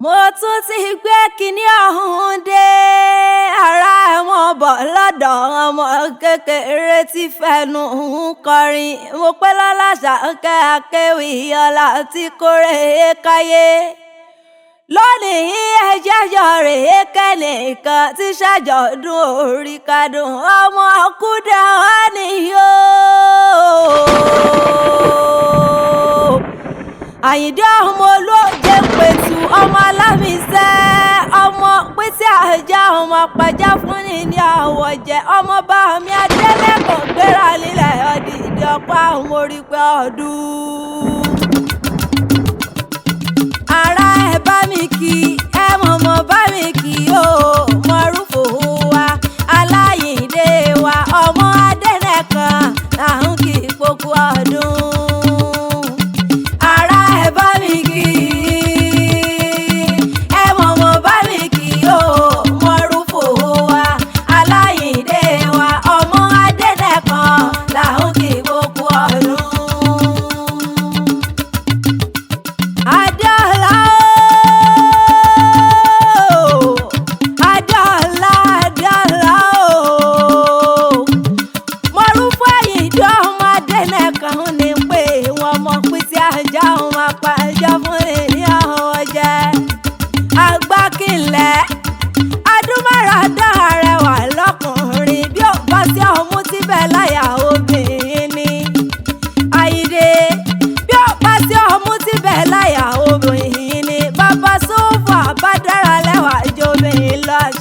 mo tún ti gbé kinní ọ̀hún dé ara ẹ̀wọ̀n bọ̀ lọ́dọ̀ ọmọ kékeré tí fẹnu ń kọrin mo pẹ́ lọ́lá Ṣàkẹ́ akéwì ọlá tí kórè káyé lónìí ẹjẹ́ yọ rèé kẹ́nìkan tí ṣàjọ̀dún orí kadùn ọmọ kúdà wá nìyó. Àyìndé ọmọ olóòjé pẹ̀tù ọmọ alámìsẹ́ ọmọ pèsè àjà ọmọ pàjá fún ní ní àwọ̀jẹ́ ọmọ bá mi adélẹ́kọ̀ọ́ gbéra nílẹ̀ ọ̀dìdì ọ̀pá mo rí pé ọdún. Ara ẹ̀ bá mi kí ẹ mọ̀mọ́ bá mi kí o Mọ̀rúfù wa Aláyìndé wa ọmọ adélẹ́kọ̀ọ́ làwọn kì í pokú ọdún.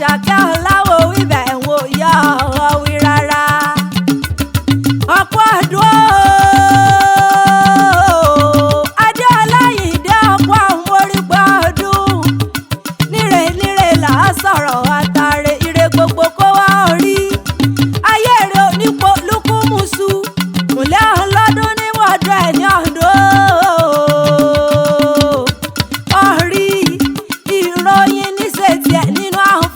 Ṣàkẹ́ ọ̀làwọ̀ wíbẹ̀ ń wò yọ ọ̀wí rárá ọ̀pọ̀ ọdún adé Aláyìndé ọ̀pọ̀ àwọn orígbà ọdún níre níre là á sọ̀rọ̀ àtàrẹ ire gbogbo kó wá orí ayé rẹ onípo lukumusu múlẹ̀ ọlọ́dún níwọ̀dọ̀ ẹ̀ ní ọ̀dọ́ orí ìròyìn níṣẹ́ tiẹ̀ nínú àwọn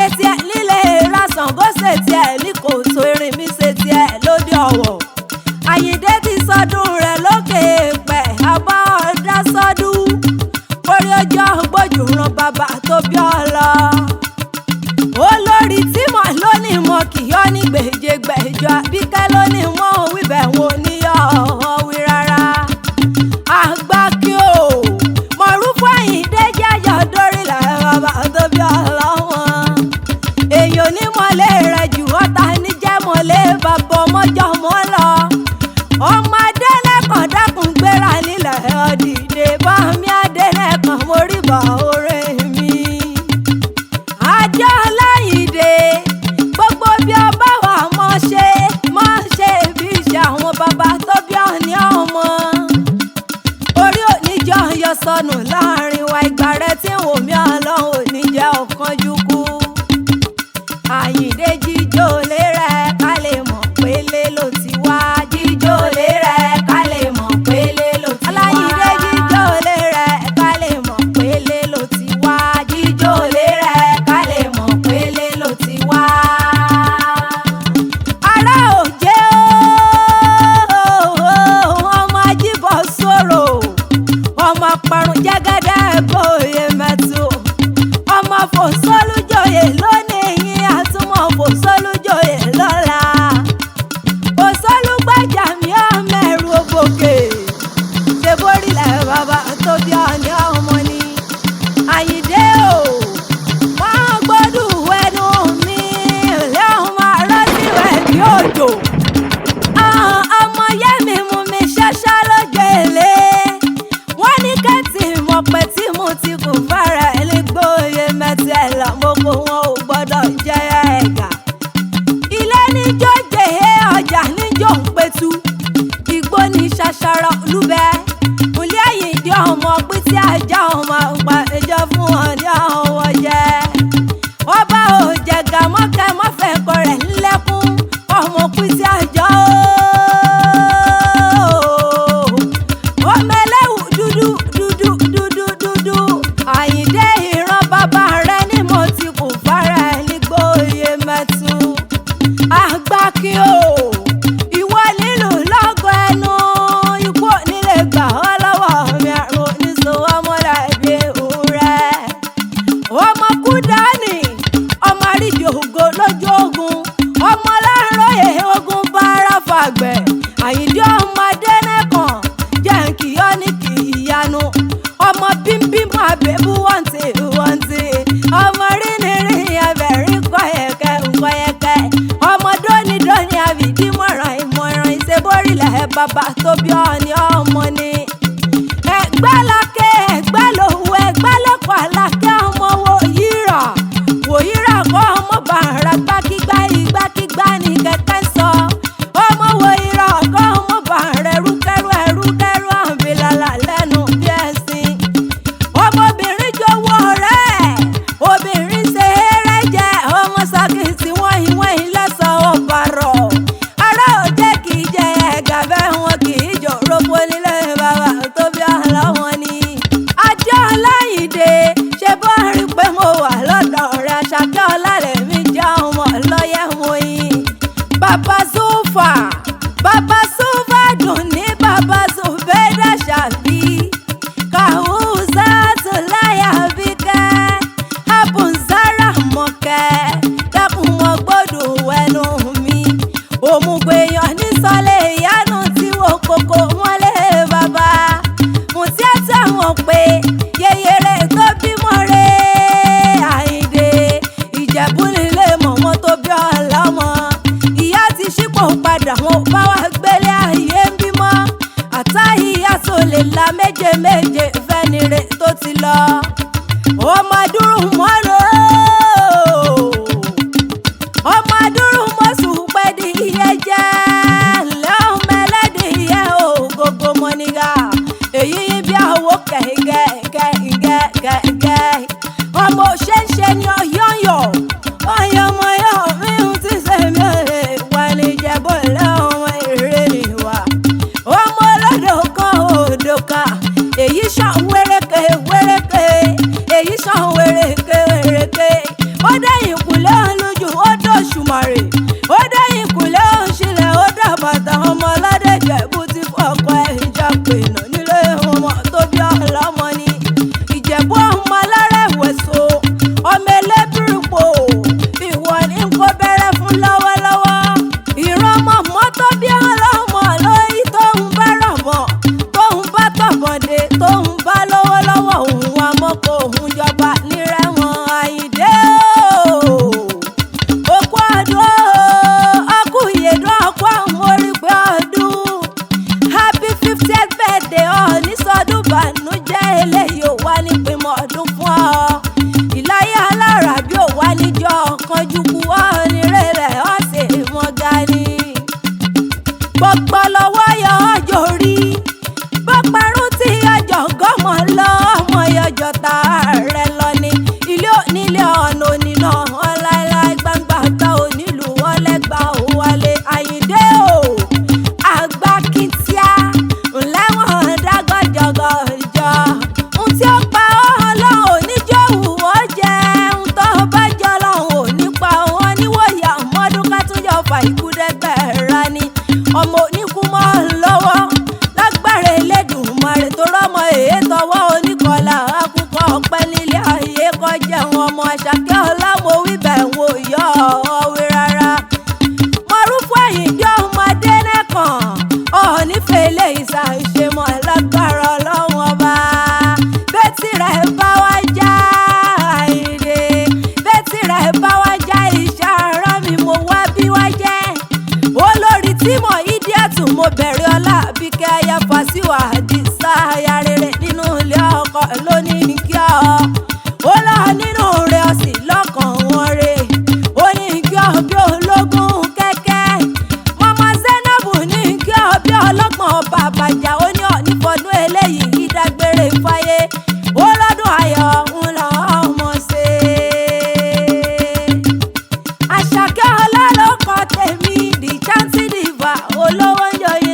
ṣe tiẹ̀ líle ìrasàn bó ṣe tiẹ̀ ní kòtò irin mi ṣe tiẹ̀ lóde ọ̀wọ̀ Àyìndé ti sọdún rẹ̀ lókè pẹ̀ àbá ọ̀dá sọdún orí ọjọ́ gbójú ran bàbá tó bí ọ lọ olórí tí mo lónìí mo kì í ní gbèjègbèjọ Àbíkẹ́ lónìí mo wíbẹ̀ wo ní ọ̀wí rárá àgbà kí o Mọ̀rúfù Àyìndé jẹ́jọ́ dórí làwọn bàbá tó bí ọ lọ èèyàn onímọ̀lẹ́ rẹ̀ jù ọ́ta níjẹ́ mọ̀lẹ́ bàbá ọmọjọ́ mọ́ lọ ọmọ adẹ́lẹ́kàn dákun gbéra nílẹ̀ ọ̀dìdè bá mi adẹ́lẹ́kàn mo rí bọ̀ oore mi. Adé Aláyìndé gbogbo bí ọba wà mọ́ ṣe bí ìṣe àwọn bàbá tó bí ọ̀ní ọmọ orí oníjọ́ yọ sọnù láàrin wa ìgbà rẹ tí wò mí ọlọ́run oníjẹ́ ọ̀kanjú kú. Àyìndé jíjó lé rẹ̀ ká lè mọ̀ pé lé ló ti wá jíjó lé rẹ̀ ká lè mọ̀ pé lé ló ti wá Aláyìndé jíjó lé rẹ̀ ká lè mọ̀ pé lé ló ti wá jíjó lé rẹ̀ ká lè mọ̀ pé lé ló ti wá. Ará òjé ọmọ ajíbọ̀ sọ̀rọ̀ ọmọ parun jẹ́gẹ́dẹ́ bóyè mẹ́tò ọmọ fòsólújòyè lónìí òsólújòyè lọ́la òsólúgbàjà mi ọmọ ẹ̀rù ògbòkè ṣe borílẹ̀ bàbá tó bí ọ̀ní ọmọ ni Àyìndé o wọ́n gbọ́dọ̀ wẹnu mi lé ọmọ arọ́sí rẹ̀ bí òjò ọmọ yẹ́mi mú mi ṣáṣá lójú èlé wọ́n ní kẹ́tì mọ̀pẹ́ tí mo ti kò fara ẹlẹ́gbọ́yé mẹ́tẹ́ làmọ́kò wọn ò gbọ́dọ̀ jẹ́ ẹ̀gà ọjà níjọ́ ń pẹ̀tù igbó ní ṣàṣàrà olúbẹ̀ múlẹ̀ Àyìndé ọmọ pítí ajá ọmọ àgbà ẹjọ́ fún wọn ní ọwọ́ jẹ́ ọba òjẹ̀gà mọ́kẹ́ mọ́fẹ́ kọ rẹ̀ ńlẹ́kùn ọmọ pítí ajá ọmọ ẹlẹ́wù dúdú Àyìndé ìran bàbá rẹ̀ ní mo ti kù fara ẹ̀ nígbóyè mẹ́tù àgbà kí o. Ikú onílé gbà ọ́ lọ́wọ́ mi àrùn oníṣòwò ọmọdé ẹ̀bí bàbá tó bí ọ ní ọmọ ni. Ẹ̀gbá lákè Ẹ̀gbá lòwú Ẹ̀gbá lọ́kọ̀ àlàkẹ́ ọmọ wòyíra kọ́ ọmọ bàrà gbákígbá ìgbákígbá ní kẹ̀kẹ́ sọ. Ọmọ wòyíra kọ́ ọmọ bàrà ẹrúkẹ́rú àǹbìlàlà lẹ́nu bí ẹ̀sìn. Ọmọbìnrin jowó rẹ̀ obìnrin ṣe eré jẹ́ ọmọ sàkìtì wọ́n ìwọ̀n ìlẹ́sọ̀ ọ̀bàrọ̀. Ará òde kì í jẹ ẹ̀gà bẹ́ẹ̀ wọn kì í jòrò nílé bàbá tó bí ọlọ́wọ́n ni. Ajé Ọláyìndé ṣe bọ́ rí pé mo wà lọ́dọ̀ rẹ̀ Àṣàkẹ́ Ọlálẹ̀mí jẹ́ ọmọ lọ́yẹ̀ wọ̀nyí. Bàbá Súfà dùn ní bàbá Zùbẹ́dà Ṣàbí. Kàwùzà Tùláyà Bíkẹ́ Àbùnzára Mọ̀kẹ́ dákun mọ́ gbọ́dọ̀ wẹnu mi. Òmùgbèyàn ní sọlẹ̀ ìyanu tí wọ́n kókó mọ́lẹ̀ bàbá. Mùtí àtàwọn pé yeyere tó bímọ rẹ̀ Àyìndé Ìjẹ̀bú nílé mọ̀mọ́ tó bí ọlọ́mọ. Ìyá ti ṣípò padà wọn bá wá gbélé ayé ń bímọ. Àtàhíyá tó lè la méje fẹ́nire tó ti lọ. Ọmọ adúrú mọ́rò ọmọ adúrú mọ́sù pẹ́ẹ́dì iye jẹ́ lẹ́hùn mẹ́lẹ́dì iye ògógó mọ́nígà. Èyí yín bí àwọ̀ kẹ̀kẹ́ ọmọ òṣèṣe ni ọ̀yọ́yọ̀ ọ̀yọ́mọyọ̀ míhun tí sẹ́mi ọ̀rẹ́ wà ní Ìjẹ̀bú lẹ́hùn èrè nìwà. Ọmọ olódò kan odò kan èyí ṣàn wéréke èyí ṣàn wéréke. Ó dẹ́yìn kùlé lójú ó dòṣùmàrè ó dẹ́yìn kùlé òṣìlẹ̀ ó dàbàtà ọmọ ọlọ́dẹ Ìjẹ̀bú ti fọkọ ìjà pènà nílé ọmọ tó bí ọlọ́mọ ni. Ìjẹ̀bú ọmọ alárẹ̀wẹ̀sọ ọmọ ẹlẹ́bìrìpò ìwọ ní kó bẹ̀rẹ̀ fún lọ́wọ́lọ́wọ́. Ìran mọ̀mọ́ tó bí ọlọ́mọ lóyún tóun bá rọ̀mọ́ tóun bá tọ̀bọ̀dé tóun bá lọ́wọ́lọ́wọ́ òun amọ́kọ̀ òun jọba nírẹ̀wọ̀n Àyìndé òkú ọdún ọkù ìyèdún ọkọ àwọn orí pé ọdún. Happy 50th birthday ní sọdún bànújẹ́ eléyìí ò wá ní pímọ̀ ọdún fún ọ. Ìláyé alára bí ò wá níjọ́ kanjú kú ọ nírè rẹ̀ ọ́ sì mọ́ ga ni. Gbogbo lọ́wọ́ yọ ọjọ́ rí bó parún tí ọjọ́ gọ́mọ lọ ọmọ yọjọ́ ta rẹ̀ lọ ni. Ilé onílé ọ̀nà onínà ọláìláì gbangba ta onílù ọlẹ́gbà òwálé Àyìndé o àgbà kìtìá ńlẹ́wọ̀n dágọ́jọ́gọ́jọ́. Ohun tí ó pa Ọlọ́run oníjòwú ó jẹ́ ohun tó bá jẹ́ Ọlọ́run ò nípa wọn níwòye àmọ́dún ká tún yọ fà ikú dẹ́gbẹ̀rà ni. Ọmọ oníkú mọ́ lọ́wọ́ lágbára Elédùmarè tó rọ́mọ èyí tọwọ́ oníkọlà akúkọ ọpẹ́ nílé ayé kọjá wọn ọmọ Àṣàkẹ́ Ọlámọ wíbẹ̀ wò yọ ọ̀wé rárá. Mọ̀rúfú Àyìndé ọmọdé nẹ́kàn ọ̀nífẹ̀lẹ́ ìṣàṣemọ̀ lágbára Ọlọ́run ọba. Bẹ́tì rẹ̀ bá wá já Àyìndé bẹ́tì rẹ̀ bá wá já iṣẹ́ ara mi mo wá bí wá jẹ́. Olórí tí mo ìdí ẹ̀tún mo bẹ̀rẹ̀ ọlá Àbíkẹ́ aya Fàsíwà Àdìsá aya rere nínú ilé ọkọ lónìí kí ọ. Ó lọ nínú rẹ̀ ọ̀sìn lọ́kàn wọn re ó ní kí ọ bí ológun kẹ́kẹ́. Mama Zainabu ní kí ọ bí ọlọ́gbọ̀n bàbàjà ó ní ọ̀ní fọdún eléyìí dágbére fáyé. Ó lọ́dún ayọ̀ ńlọ ọmọ ṣe. Àṣàkẹ́ Ọlá ló kọ tèmi the chanty diva olówó ń yọyẹ.